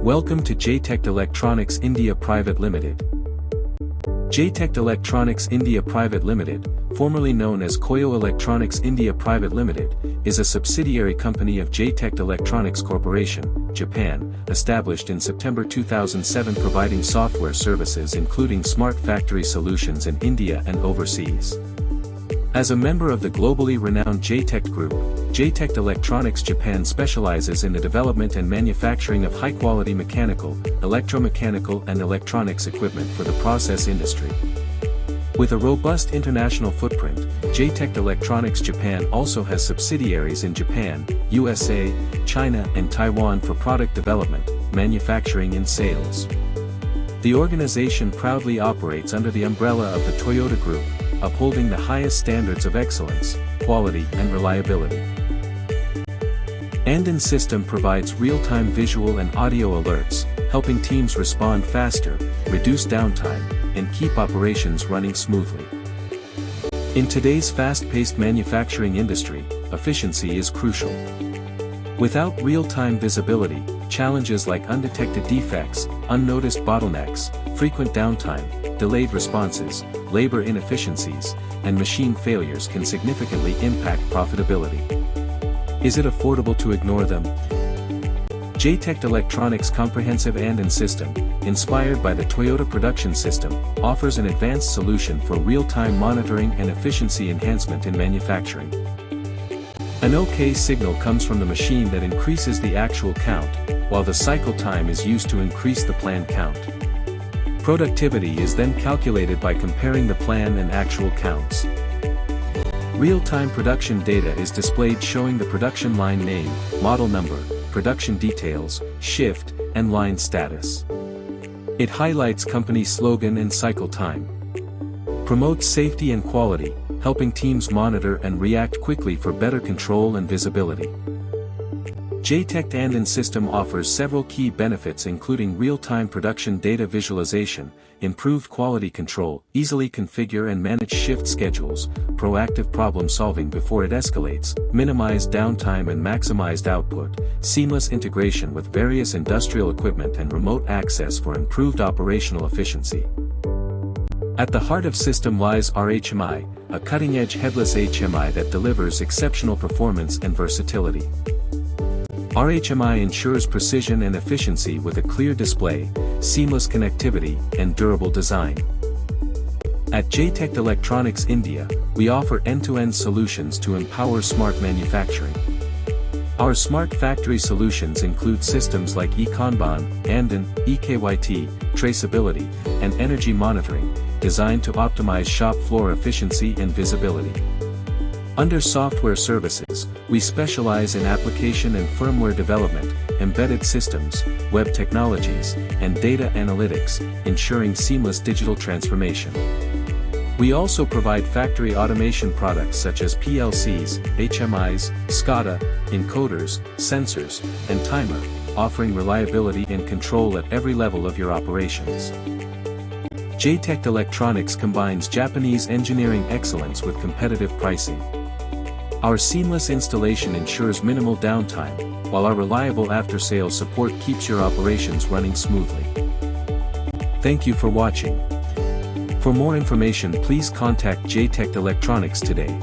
Welcome to JTEKT Electronics India Private Limited. JTEKT Electronics India Private Limited, formerly known as Koyo Electronics India Private Limited, is a subsidiary company of JTEKT Electronics Corporation, Japan, established in September 2007 providing software services including smart factory solutions in India and overseas. As a member of the globally renowned JTEKT Group, JTEKT Electronics Japan specializes in the development and manufacturing of high-quality mechanical, electromechanical and electronics equipment for the process industry. With a robust international footprint, JTEKT Electronics Japan also has subsidiaries in Japan, USA, China and Taiwan for product development, manufacturing and sales. The organization proudly operates under the umbrella of the Toyota Group, upholding the highest standards of excellence, quality and reliability. Andon system provides real-time visual and audio alerts, helping teams respond faster, reduce downtime, and keep operations running smoothly. In today's fast-paced manufacturing industry, efficiency is crucial. Without real-time visibility, challenges like undetected defects, unnoticed bottlenecks, frequent downtime, delayed responses, labor inefficiencies, and machine failures can significantly impact profitability. Is it affordable to ignore them? JTEKT Electronics' comprehensive Andon system, inspired by the Toyota production system, offers an advanced solution for real-time monitoring and efficiency enhancement in manufacturing. An OK signal comes from the machine that increases the actual count, while the cycle time is used to increase the planned count. Productivity is then calculated by comparing the plan and actual counts. Real-time production data is displayed showing the production line name, model number, production details, shift, and line status. It highlights company slogan and cycle time. Promotes safety and quality, helping teams monitor and react quickly for better control and visibility. JTEKT Andon system offers several key benefits including real-time production data visualization, improved quality control, easily configure and manage shift schedules, proactive problem solving before it escalates, minimized downtime and maximized output, seamless integration with various industrial equipment and remote access for improved operational efficiency. At the heart of system lies RHMI, a cutting-edge headless HMI that delivers exceptional performance and versatility. RHMI ensures precision and efficiency with a clear display, seamless connectivity, and durable design. At JTEKT Electronics India, we offer end-to-end solutions to empower smart manufacturing. Our smart factory solutions include systems like eKanban, Andon, eKYT, traceability, and energy monitoring, designed to optimize shop floor efficiency and visibility. Under software services, we specialize in application and firmware development, embedded systems, web technologies, and data analytics, ensuring seamless digital transformation. We also provide factory automation products such as PLCs, HMIs, SCADA, encoders, sensors, and timer, offering reliability and control at every level of your operations. JTEKT Electronics combines Japanese engineering excellence with competitive pricing. Our seamless installation ensures minimal downtime, while our reliable after-sales support keeps your operations running smoothly. Thank you for watching. For more information please contact JTEKT Electronics today.